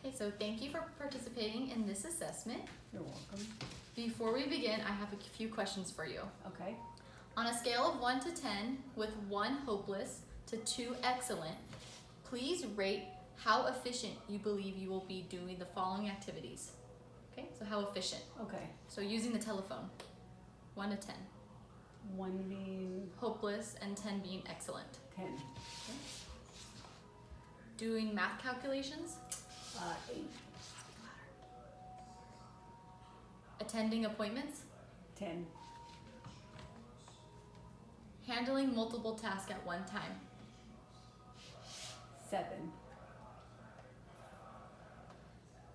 Okay, so thank you for participating in this assessment. You're welcome. Before we begin, I have a few questions for you. Okay. On a scale of 1 to 10, with 1 hopeless to 2 excellent, please rate how efficient you believe you will be doing the following activities. Okay, so how efficient? Okay. So using the telephone, 1 to 10. 1 being Hopeless and 10 being excellent. 10. Okay. Doing math calculations, 8. attending appointments, 10. handling multiple tasks at one time. 7.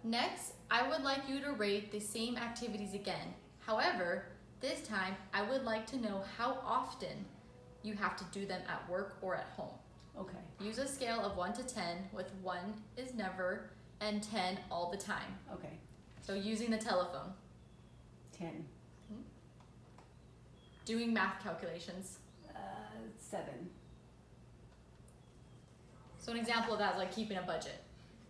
Next, I would like you to rate the same activities again. However, this time I would like to know how often you have to do them at work or at home. Okay. Use a scale of 1 to 10, with 1 is never and 10 all the time. Okay. So using the telephone. 10. Doing math calculations. 7. So an example of that is like keeping a budget.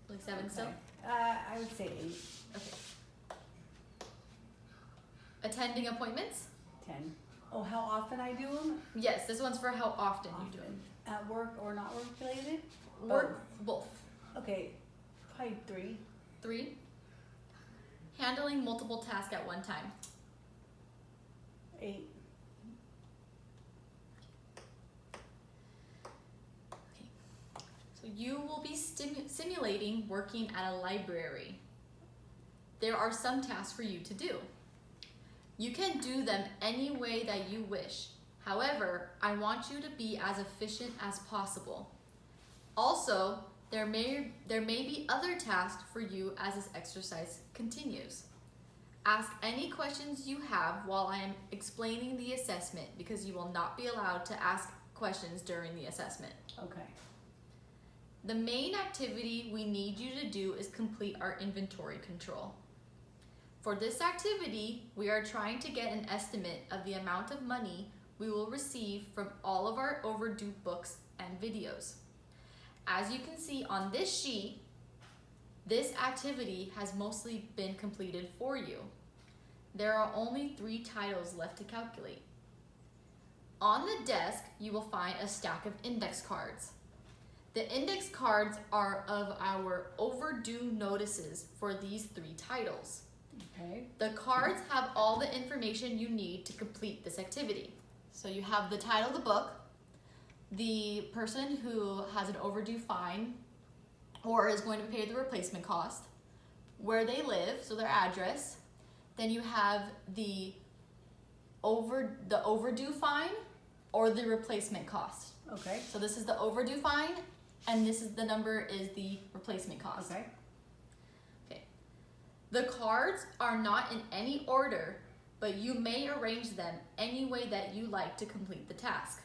Like 7 Okay. still? I would say 8. Okay. Attending appointments? 10. Oh, how often I do them? Yes, this one's for how often you do them. At work or not work related? Work, both. Okay. Probably 3. 3. Handling multiple tasks at one time. 8. Okay. So you will be simulating working at a library. There are some tasks for you to do. You can do them any way that you wish. However, I want you to be as efficient as possible. Also, there may be other tasks for you as this exercise continues. Ask any questions you have while I am explaining the assessment, because you will not be allowed to ask questions during the assessment. Okay. The main activity we need you to do is complete our inventory control. For this activity, we are trying to get an estimate of the amount of money we will receive from all of our overdue books and videos. As you can see on this sheet, this activity has mostly been completed for you. There are only 3 titles left to calculate. On the desk, you will find a stack of index cards. The index cards are of our overdue notices for these 3 titles. Okay. The cards have all the information you need to complete this activity. So you have the title of the book, the person who has an overdue fine or is going to pay the replacement cost, where they live, so their address. Then you have the overdue fine or the replacement cost. Okay. So this is the overdue fine, and this is the number is the replacement cost. Okay. The cards are not in any order, but you may arrange them any way that you like to complete the task.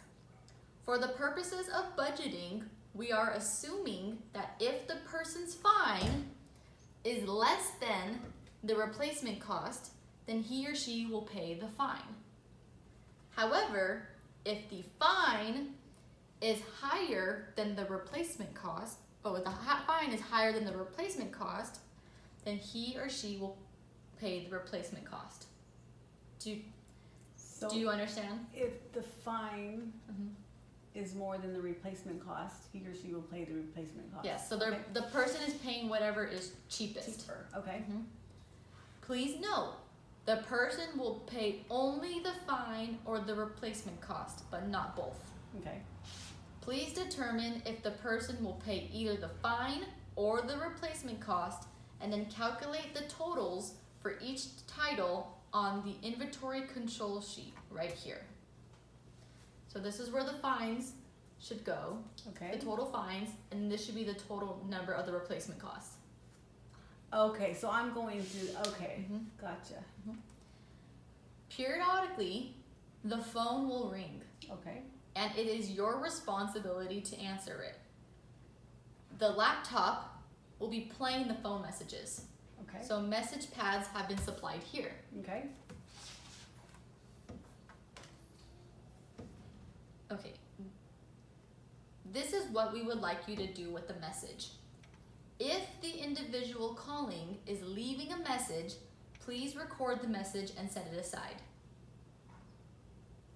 For the purposes of budgeting, we are assuming that if the person's fine is less than the replacement cost, then he or she will pay the fine. However, if the fine is higher than the replacement cost, if the fine is higher than the replacement cost, then he or she will pay the replacement cost. Do you understand? If the fine is more than the replacement cost, he or she will pay the replacement cost. Yes, so Okay. the person is paying whatever is cheapest. Cheaper. Okay. Please note, the person will pay only the fine or the replacement cost, but not both. Okay. Please determine if the person will pay either the fine or the replacement cost, and then calculate the totals for each title on the inventory control sheet right here. So this is where the fines should go, Okay. the total fines, and this should be the total number of the replacement cost. Okay, so I'm going to, okay, gotcha. Periodically, the phone will ring, Okay. and it is your responsibility to answer it. The laptop will be playing the phone messages. Okay. So message pads have been supplied here. Okay. Okay. This is what we would like you to do with the message. If the individual calling is leaving a message, please record the message and set it aside.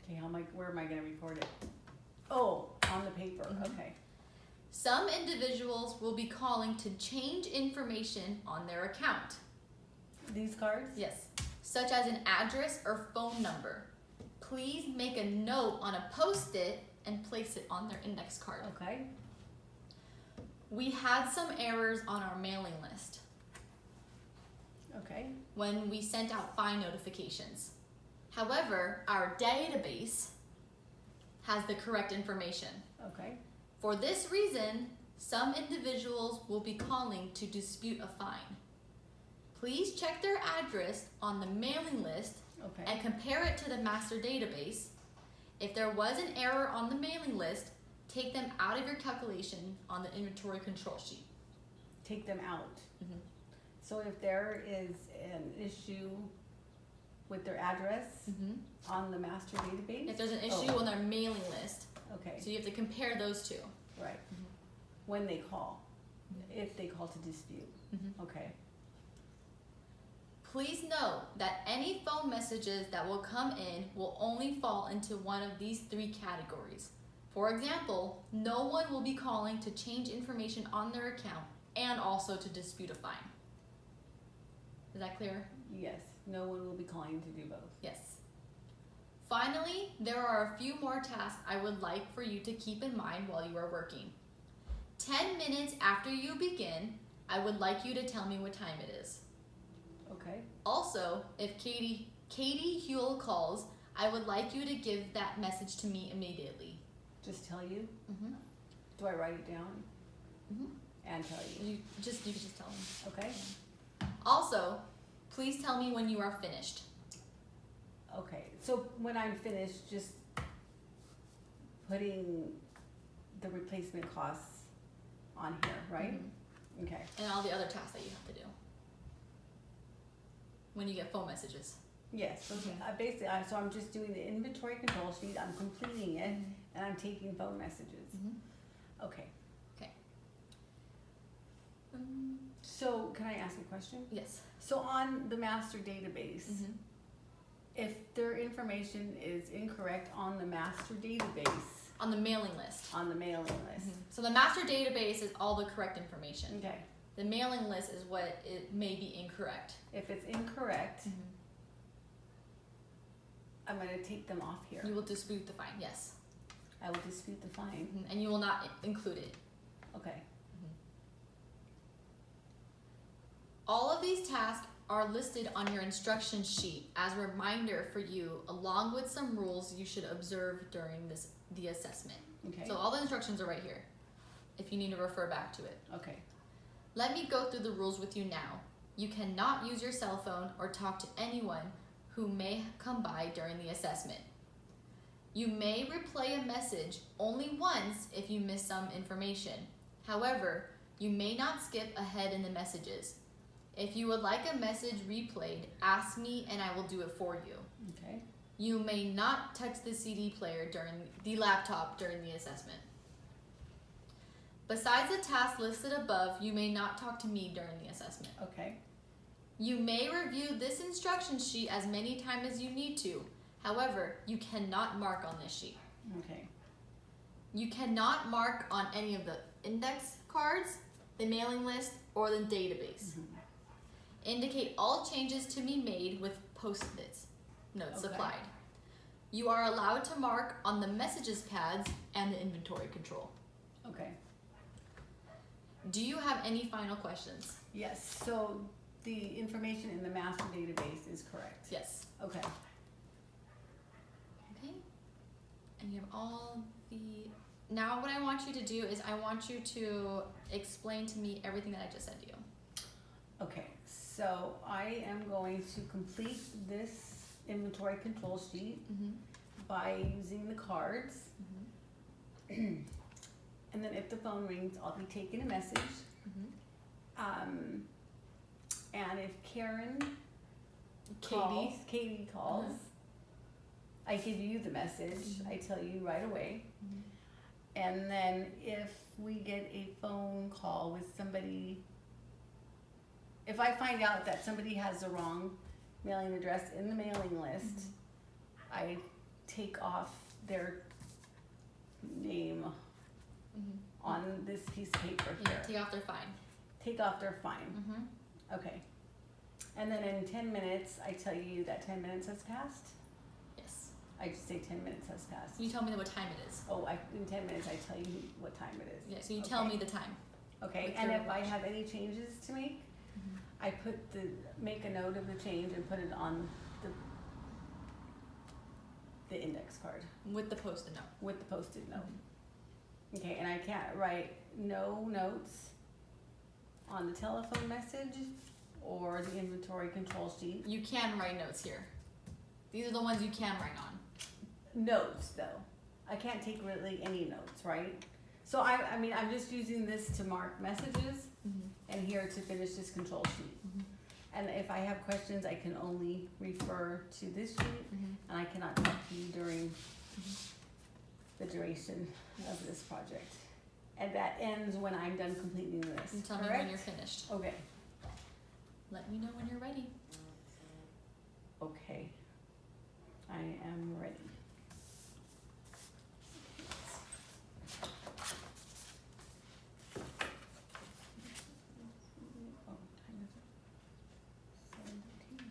Okay, where am I gonna record it? Oh, on the paper, okay. Some individuals will be calling to change information on their account. These cards? Yes, such as an address or phone number. Please make a note on a post-it and place it on their index card. Okay. We had some errors on our mailing list Okay. when we sent out fine notifications. However, our database has the correct information. Okay. For this reason, some individuals will be calling to dispute a fine. Please check their address on the mailing list Okay. and compare it to the master database. If there was an error on the mailing list, take them out of your calculation on the inventory control sheet. Take them out. Mhm. So if there is an issue with their address on the master database? If there's an issue on their mailing list, Okay, so you have to compare those two. right. When they call, if they call to dispute. Okay. Please note that any phone messages that will come in will only fall into one of these three categories. For example, no one will be calling to change information on their account and also to dispute a fine. Is that clear? Yes, no one will be calling to do both. Yes. Finally, there are a few more tasks I would like for you to keep in mind while you are working. 10 minutes after you begin, I would like you to tell me what time it is. Okay. Also, if Katie Huel calls, I would like you to give that message to me immediately. Just tell you? Do I write it down? And tell you? You can just tell me. Okay. Also, please tell me when you are finished. Okay, so when I'm finished, just putting the replacement costs on here, right? Okay. And all the other tasks that you have to do when you get phone messages. Yes, okay. Basically, so I'm just doing the inventory control sheet, I'm completing it, and I'm taking phone messages. Okay. Okay. So, can I ask a question? Yes. So on the master database, if their information is incorrect on the master database, On the mailing list. on the mailing list, So the master database is all the correct information. okay, The mailing list is what it may be incorrect. if it's incorrect, I'm gonna take them off here. You will dispute the fine, yes. I will dispute the fine. And you will not include it. Okay, All of these tasks are listed on your instruction sheet as a reminder for you, along with some rules you should observe during the assessment. okay, So all the instructions are right here, if you need to refer back to it. okay, Let me go through the rules with you now. You cannot use your cell phone or talk to anyone who may come by during the assessment. You may replay a message only once if you miss some information. However, you may not skip ahead in the messages. If you would like a message replayed, ask me and I will do it for you. okay, You may not touch the CD player during the laptop during the assessment. Besides the tasks listed above, you may not talk to me during the assessment. okay, You may review this instruction sheet as many times as you need to. However, you cannot mark on this sheet. okay, You cannot mark on any of the index cards, the mailing list, or the database. Indicate all changes to be made with post-its notes Okay. applied. You are allowed to mark on the messages pads and the inventory control. okay. Do you have any final questions? Yes, so the information in the master database is correct? Yes. Okay, Okay. And you have all the... Now what I want you to do is I want you to explain to me everything that I just said to you. okay, so I am going to complete this inventory control sheet by using the cards. And then if the phone rings, I'll be taking a message. And if Katie calls, I give you the message, I tell you right away. And then if we get a phone call with somebody if I find out that somebody has the wrong mailing address in the mailing list, I take off their name on this piece of paper Yeah, here. take off their fine. Take off their fine. Okay. And then in 10 minutes, I tell you that 10 minutes has passed? Yes. I just say 10 minutes has passed. You tell me what time it is. Oh, in 10 minutes, I tell you what time it is. Yeah, so you tell me the time. Okay, with and your if I have any changes to make, I make a note of the change and put it on the index card With the post-it note. with the posted note. Okay, and I can't write no notes on the telephone message or the inventory control sheet. You can write notes here. These are the ones you can write on. Notes though, I can't take really any notes, right? So I mean, I'm just using this to mark messages and here to finish this control sheet. And if I have questions, I can only refer to this sheet, and I cannot talk to you during the duration of this project. And that ends when I'm done completing this, You tell me correct? when you're finished. Okay, Let me know when you're ready. okay. I am ready. Oh, time is up. 7:13.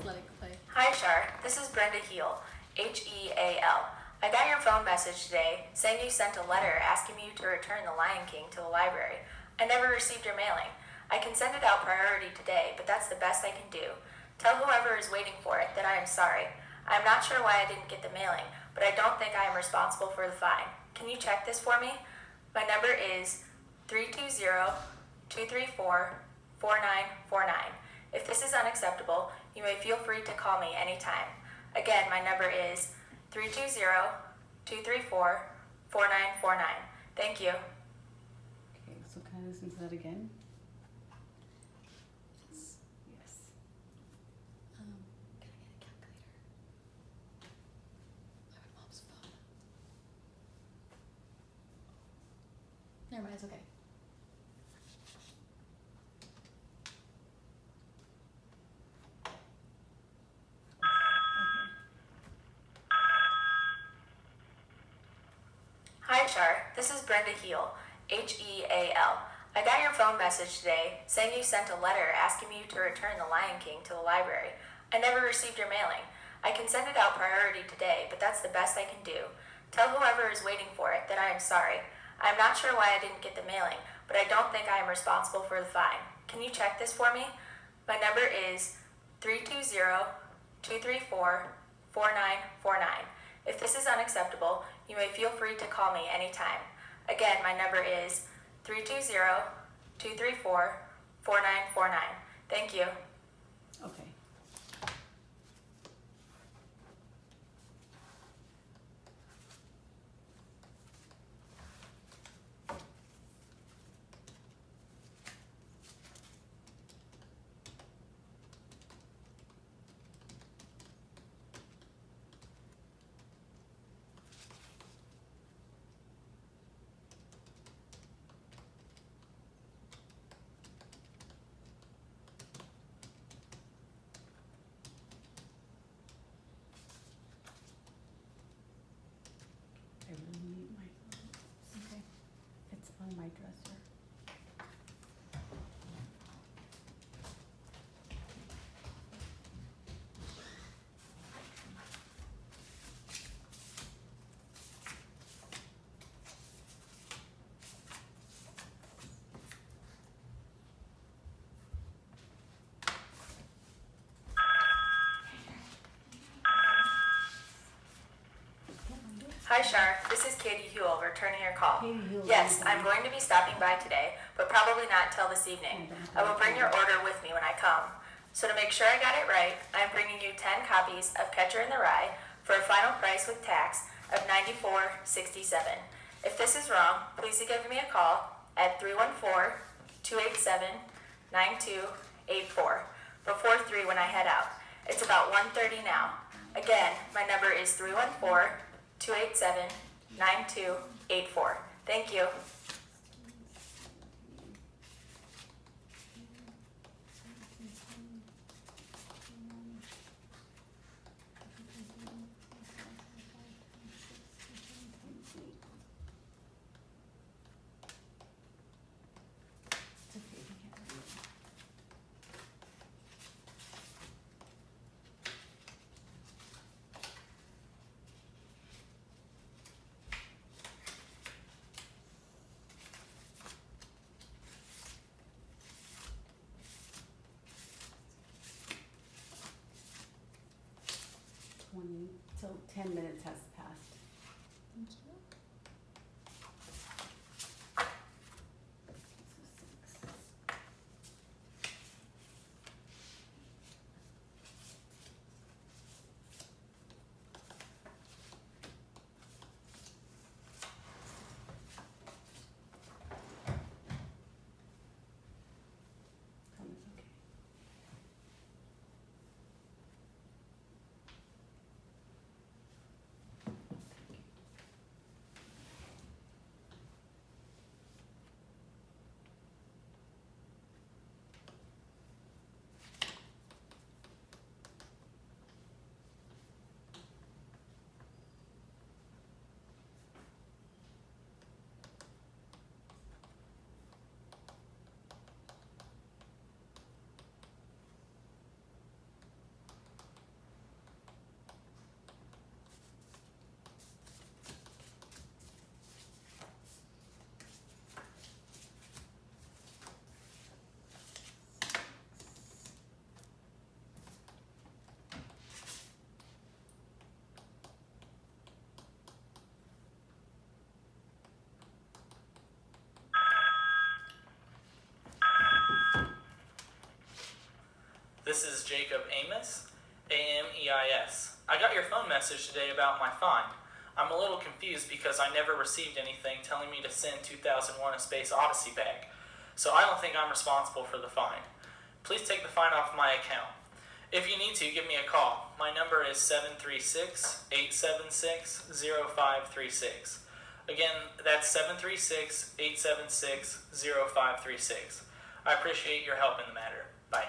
Let's let it play. Hi, Char. This is Brenda Heal, Heal. I got your phone message today saying you sent a letter asking you to return The Lion King to the library. I never received your mailing. I can send it out priority today, but that's the best I can do. Tell whoever is waiting for it that I am sorry. I am not sure why I didn't get the mailing, but I don't think I am responsible for the fine. Can you check this for me? My number is 320-234-4949. If this is unacceptable, you may feel free to call me anytime. Again, my number is 320-234-4949. Thank you. Okay, so can I listen to that again? Yes. Can I get a calculator? I have mom's phone. Never mind, it's okay. Hi, Char. This is Brenda Heal, Heal. I got your phone message today saying you sent a letter asking you to return The Lion King to the library. I never received your mailing. I can send it out priority today, but that's the best I can do. Tell whoever is waiting for it that I am sorry. I am not sure why I didn't get the mailing, but I don't think I am responsible for the fine. Can you check this for me? My number is 320-234-4949. If this is unacceptable, you may feel free to call me anytime. Again, my number is 320-234-4949. Thank you. Okay. I really need my notes. Okay. It's on my dresser. Hi, Char. This is Katie Huell returning your call. Katie Huell, Yes, okay. I'm going to be stopping by today, but probably not until this evening. I will bring your order with me when I come. So to make sure I got it right, I'm bringing you 10 copies of Catcher in the Rye for a final price with tax of $94.67. If this is wrong, please give me a call at 314-287-9284 before 3 when I head out. It's about 1:30 now. Again, my number is 314-287-9284. Thank you. It's okay, we can't read it. Till 10 minutes has passed. Thank you. So 6. Thomas, okay. This is Jacob Amos, A-M-E-I-S. I got your phone message today about my fine. I'm a little confused because I never received anything telling me to send 2001 A Space Odyssey back, so I don't think I'm responsible for the fine. Please take the fine off my account. If you need to, give me a call. My number is 736-876-0536. Again, that's 736-876-0536. I appreciate your help in the matter. Bye.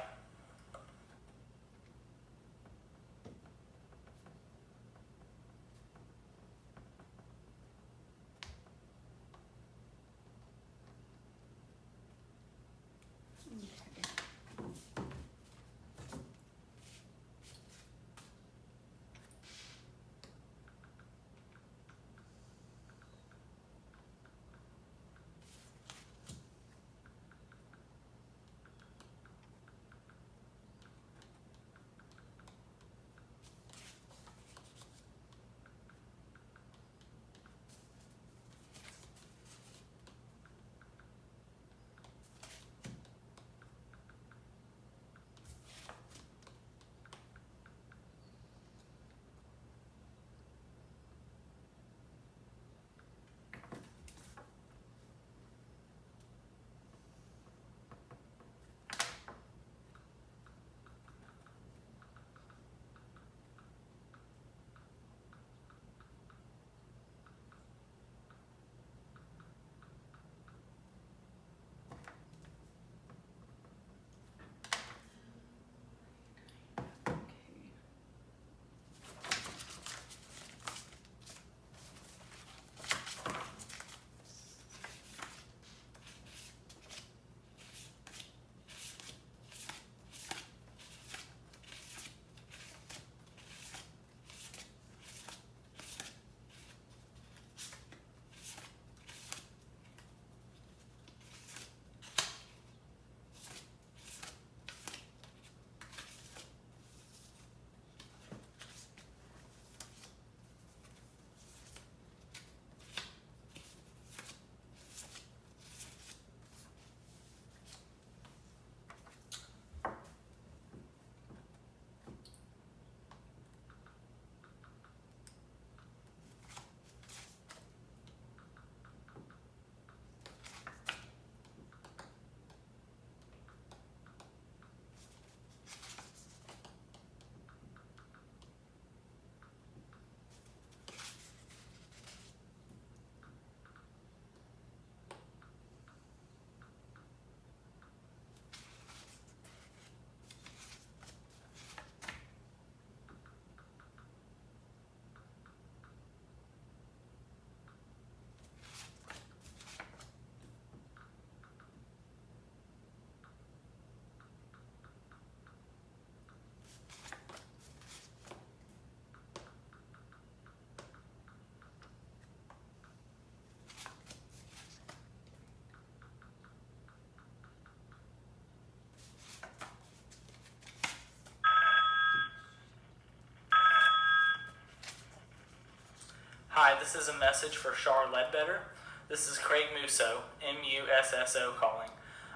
Hi, this is a message for Char Ledbetter. This is Craig Musso, M-U-S-S-O calling.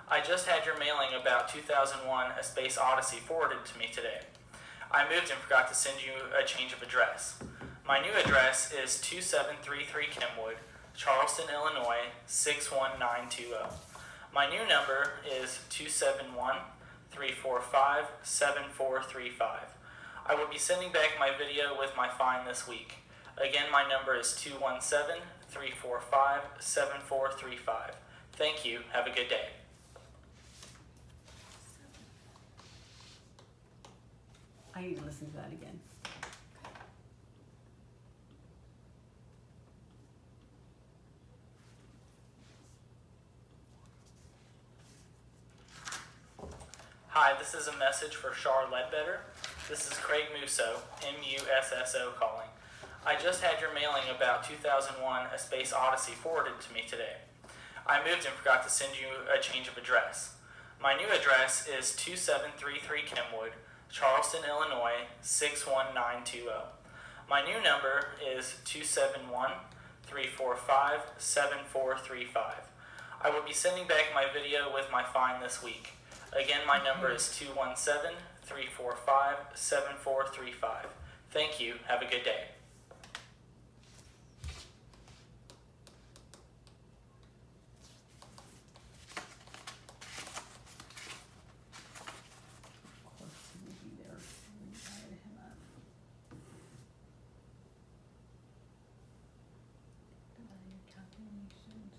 I just had your mailing about 2001 A Space Odyssey forwarded to me today. I moved and forgot to send you a change of address. My new address is 2733 Kenwood, Charleston, Illinois, 61920. My new number is 271-345-7435. I will be sending back my video with my fine this week. Again, my number is 217-345-7435. Thank you. Have a good day. I need to listen to that again. Hi, this is a message for Char Ledbetter. This is Craig Musso, M-U-S-S-O calling. I just had your mailing about 2001 A Space Odyssey forwarded to me today. I moved and forgot to send you a change of address. My new address is 2733 Kenwood, Charleston, Illinois, 61920. My new number is 271-345-7435. I will be sending back my video with my fine this week. Again, my number is 888-345-7435. Thank you. Have a good day. Of course, he will be there. We invited him up. Divided calculations.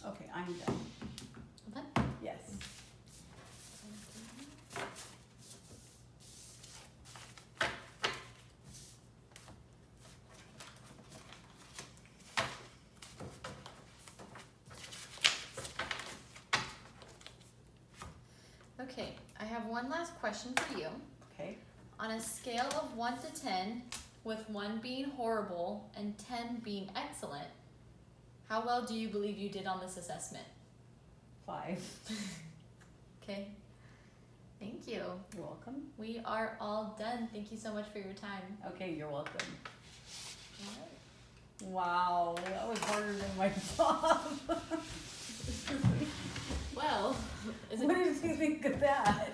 Okay, I'm done. Done? Yes. Okay, I have one last question for you. Okay. On a scale of 1 to 10, with 1 being horrible and 10 being excellent, how well do you believe you did on this assessment? 5. Okay, thank you. You're welcome. We are all done. Thank you so much for your time. Okay, you're welcome. All right. Wow, that was harder than my job. Well, is What it did you think of that?